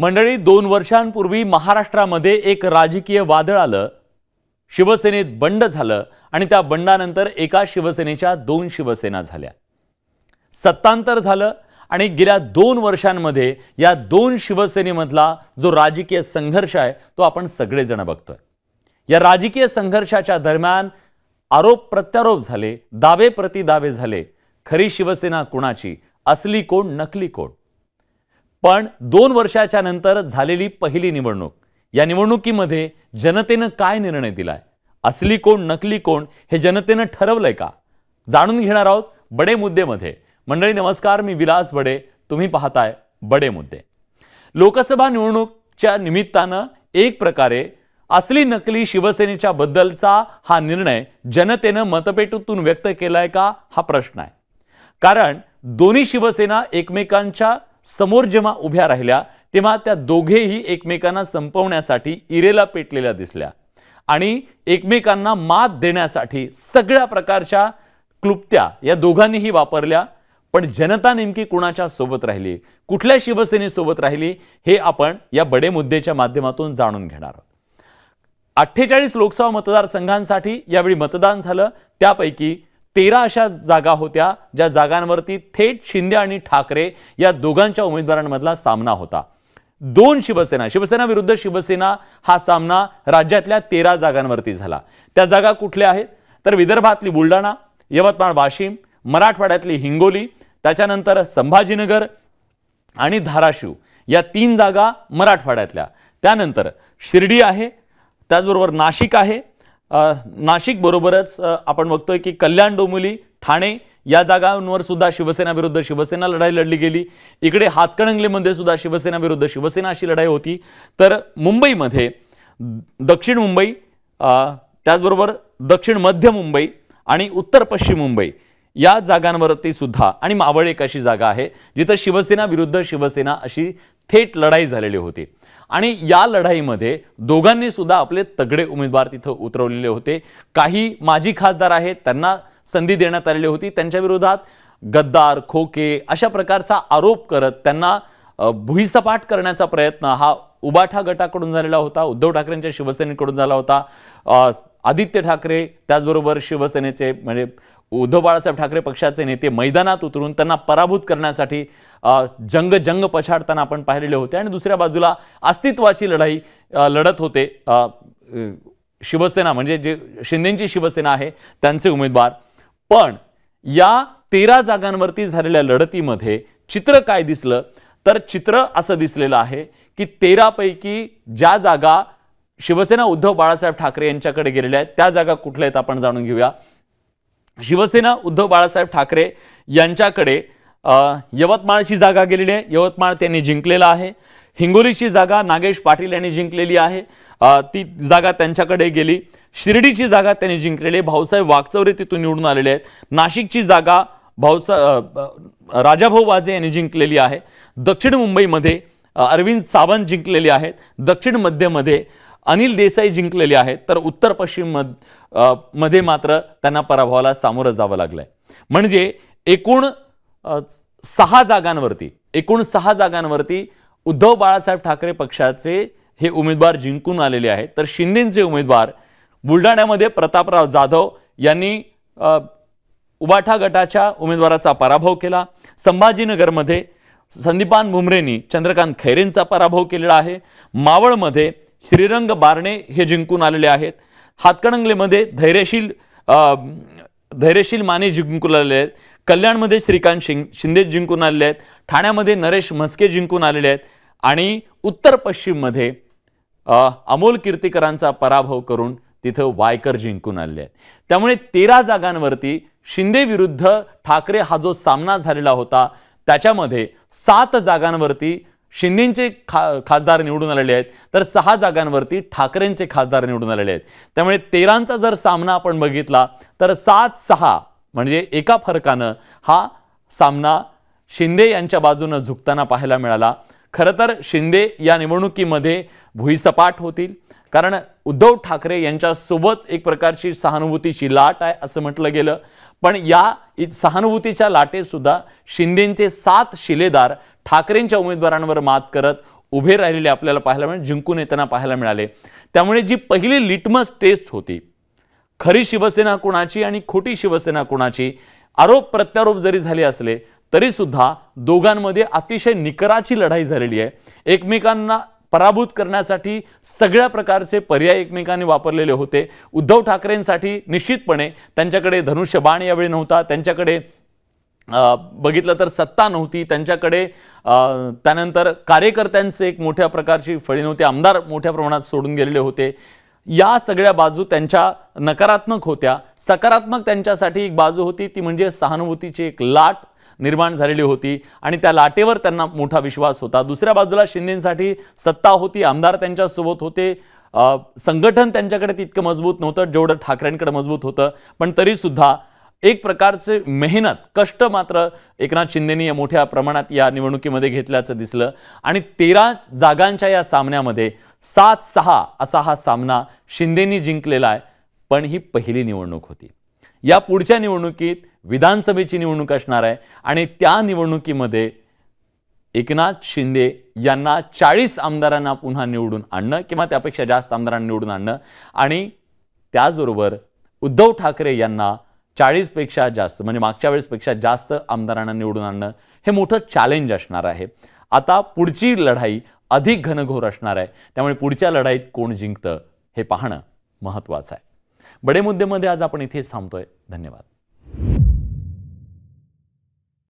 मंडळी, 2 वर्षांपूर्वी महाराष्ट्रामध्ये एक राजकीय वादळ आलं, शिवसेनेत बंड झालं आणि त्या बंडानंतर एका शिवसेनेच्या 2 शिवसेना झाल्या। सत्तांतर झालं आणि गेल्या 2 वर्षांमध्ये या 2 शिवसेनेमधला जो राजकीय संघर्ष आहे तो आपण सगळेजण बघतोय। या राजकीय संघर्षाच्या दरम्यान आरोप प्रत्यारोप झाले, दावे प्रतिदावे झाले। खरी शिवसेना कुणाची, असली कोण, नकली कोण? पण 2 वर्षाच्या नंतर झालेली पहिली निवडणूक, या निवडणुकीमध्ये जनतेने काय निर्णय दिलाय, असली कोण नकली कोण हे जनतेने ठरवलंय का? जाणून घेणार आहोत बडे मुद्देमध्ये। मंडळी नमस्कार, मी विलास बडे, तुम्ही पाहताय बडे मुद्दे। लोकसभा निवडणुकीच्या निमित्ताने एक प्रकारे असली नकली शिवसेनेच्या बद्दलचा हा निर्णय जनतेने मतपेटीतून व्यक्त केलाय का हा प्रश्न आहे। कारण दोन्ही शिवसेना एकमेकांच्या समोर जेव्हा उभ्या राहिल्या तेव्हा त्या दोघेही एकमेकांना संपवण्यासाठी इरेला पेटलेल्या दिसल्या आणि एकमेकांना मात देण्यासाठी सगळ्या प्रकारच्या क्लुप्त्या या दोघांनीही वापरल्या। पण जनता नेमकी कुणाच्या सोबत राहिली, कुठल्या शिवसेनेसोबत राहिली हे आपण या बडे मुद्देच्या माध्यमातून जाणून घेणार आहोत। 48 लोकसभा मतदारसंघांसाठी यावेळी मतदान झालं। त्यापैकी 13 अशा जागा होत्या ज्या जागांवरती थेट शिंदे आणि ठाकरे या दोघांच्या उमेदवारांमधला सामना होता। 2 शिवसेना विरुद्ध शिवसेना हा सामना राज्यातल्या 13 जागांवरती झाला। त्या जागा कुठल्या आहेत तर विदर्भातली बुलढाणा, यवतमाळ, वाशिम, मराठवाड्यातली हिंगोली, त्याच्यानंतर संभाजीनगर आणि धाराशिव या 3 जागा मराठवाड्यातल्या। त्यानंतर शिर्डी आहे, त्याचबरोबर नाशिक आहे। नाशिक बरोबरच आपण बघतोय की कल्याण, डोंबिवली, ठाणे या जागांवर सुद्धा शिवसेना विरुद्ध शिवसेना लढाई लढली गेली। इकडे हातकणंगलेमध्ये सुद्धा शिवसेना विरुद्ध शिवसेना अशी लढाई होती। तर मुंबईमध्ये दक्षिण मुंबई, त्याचबरोबर दक्षिण मध्य मुंबई आणि उत्तर पश्चिम मुंबई या जागांवरती सुद्धा आणि मावळ एक अशी जागा आहे जिथे शिवसेना विरुद्ध शिवसेना अशी थेट लढाई झालेली होती। आणि या लढाईमध्ये दोघांनी सुद्धा आपले तगडे उमेदवार तिथे उतरवलेले होते। काही माजी खासदार आहेत, त्यांना संधी देण्यात आलेली होती। त्यांच्या विरोधात गद्दार, खोके अशा प्रकारचा आरोप करत त्यांना भुईसपाट करण्याचा प्रयत्न हा उबाठा गटाकडून झालेला होता, उद्धव ठाकरेंच्या शिवसेनेकडून झाला होता। आदित्य ठाकरे त्याचबरोबर शिवसेनेचे म्हणजे उद्धव बाळासाहेब ठाकरे पक्षाचे नेते मैदानात उतरून त्यांना पराभूत करण्यासाठी जंग पछाडताना आपण पाहिलेले होते। आणि दुसऱ्या बाजूला अस्तित्वाची लढाई लढत होते शिवसेना म्हणजे जे शिंदेची शिवसेना आहे त्यांचे उमेदवार। पण या 13 जागांवरती झालेल्या लढतीमध्ये चित्र काय दिसलं तर चित्र असं दिसलेलं आहे की 13 पैकी ज्या जागा शिवसेना उद्धव बाळासाहेब ठाकरे यांच्याकडे गेलेल्या आहेत त्या जागा कुठल्या आहेत आपण जाणून घेऊया। शिवसेना उद्धव बाळासाहेब ठाकरे यांच्याकडे यवतमाळची जागा गेलेली आहे, यवतमाळ त्यांनी जिंकलेला आहे। हिंगोलीची जागा नागेश पाटील यांनी जिंकलेली आहे, ती जागा त्यांच्याकडे गेली। शिर्डीची जागा त्यांनी जिंकलेली आहे, भाऊसाहेब वागचौरे तिथून निवडून आलेले आहेत। नाशिकची जागा राजाभाऊ वाजे यांनी जिंकलेली आहे। दक्षिण मुंबईमध्ये अरविंद सावंत जिंकलेले आहेत। दक्षिण मध्यमध्ये अनिल देसाई जिंकलेले आहेत। तर उत्तर पश्चिम मध्ये मात्र त्यांना पराभवाला सामोरं जावं लागलंय। म्हणजे एकूण 6 जागांवरती उद्धव बाळासाहेब ठाकरे पक्षाचे हे उमेदवार जिंकून आलेले आहेत। तर शिंदेचे उमेदवार बुलढाण्यामध्ये प्रतापराव जाधव यांनी उबाठा गटाच्या उमेदवाराचा पराभव केला। संभाजीनगरमध्ये संदीपान भुमरेंनी चंद्रकांत खैरेंचा पराभव केलेला आहे। मावळमध्ये श्रीरंग बारणे हे जिंकून आलेले आहेत। हातकणंगलेमध्ये धैर्यशील माने जिंकून आलेले आहेत। कल्याणमध्ये श्रीकांत शिंदे जिंकून आलेले आहेत। ठाण्यामध्ये नरेश म्हस्के जिंकून आलेले आहेत। आणि उत्तर पश्चिममध्ये अमोल कीर्तिकरांचा पराभव करून तिथं वायकर जिंकून आलेले आहेत। त्यामुळे 13 जागांवरती शिंदे विरुद्ध ठाकरे हा जो सामना झालेला होता त्याच्यामध्ये 7 जागांवरती शिंदेचे खासदार निवडून आलेले आहेत, तर 6 जागांवरती ठाकरेंचे खासदार निवडून आलेले आहेत। त्यामुळे 13चा जर सामना आपण बघितला तर 7-6 म्हणजे एका फरकानं हा सामना शिंदे यांच्या बाजूने झुकताना पाहायला मिळाला। खरं तर शिंदे या निवडणुकीमध्ये भुईसपाट होतील, कारण उद्धव ठाकरे यांच्या सोबत एक प्रकारची सहानुभूतीची लाट आहे असं म्हटलं गेलं। पण या सहानुभूतीच्या लाटेत सुद्धा शिंदेचे 7 शिलेदार ठाकरेंच्या उमेदवारांवर मात करत उभे राहिलेले आपल्याला पाहायला मिळाले, जिंकून येताना पाहायला मिळाले. त्यामुळे जी पहिली लिटमस टेस्ट होती, खरी शिवसेना कोणाची आणि खोटी शिवसेना कोणाची, आरोप प्रत्यारोप जरी झाले असले तरी सुद्धा दोघांमध्ये अतिशय निकराची लढाई झालेली आहे. एकमेकांना पराभूत करण्यासाठी सगळ्या प्रकारचे पर्याय एकमेकांनी वापरलेले होते. उद्धव ठाकरेंसाठी निश्चितपणे त्यांच्याकडे धनुष्यबाण यावेळी नव्हता, त्यांच्याकडे बघितलं तर सत्ता नव्हती, त्यांच्याकडे त्यानंतर कार्यकर्त्यांचे एक मोठ्या प्रकारची फळी नव्हती, आमदार मोठ्या प्रमाणात सोडून गेलेले होते. या सगळ्या बाजू त्यांच्या नकारात्मक होत्या. सकारात्मक त्यांच्यासाठी एक बाजू होती, ती म्हणजे सहानुभूतीची एक लाट निर्माण झालेली होती आणि त्या लाटेवर त्यांना मोठा विश्वास होता. दुसऱ्या बाजूला शिंदेंसाठी सत्ता होती, आमदार त्यांच्यासोबत होते, संघटन त्यांच्याकडे तितकं मजबूत नव्हतं जेवढं ठाकरेंकडे मजबूत होतं. पण तरी सुद्धा एक प्रकारचे मेहनत, कष्ट मात्र एकनाथ शिंदेंनी या मोठ्या प्रमाणात या निवडणुकीमध्ये घेतल्याचं दिसलं आणि 13 जागांच्या या सामन्यामध्ये 7-6 असा हा सामना शिंदेंनी जिंकलेला आहे. पण ही पहिली निवडणूक होती. या पुढच्या निवडणुकीत विधानसभेची निवडणूक असणार आहे आणि त्या निवडणुकीमध्ये एकनाथ शिंदे यांना 40 आमदारांना पुन्हा निवडून आणणं किंवा त्यापेक्षा जास्त आमदारांना निवडून आणणं आणि त्याचबरोबर उद्धव ठाकरे यांना 40 पेक्षा जास्त म्हणजे मागच्या वेळेसपेक्षा जास्त आमदारांना निवडून आणणं हे मोठं चॅलेंज असणार आहे. आता पुढची लढाई अधिक घनघोर असणार आहे. त्यामुळे पुढच्या लढाईत कोण जिंकतं हे पाहणं महत्त्वाचं आहे. बडे मुद्देमध्ये आज आपण इथेच थांबतोय. धन्यवाद.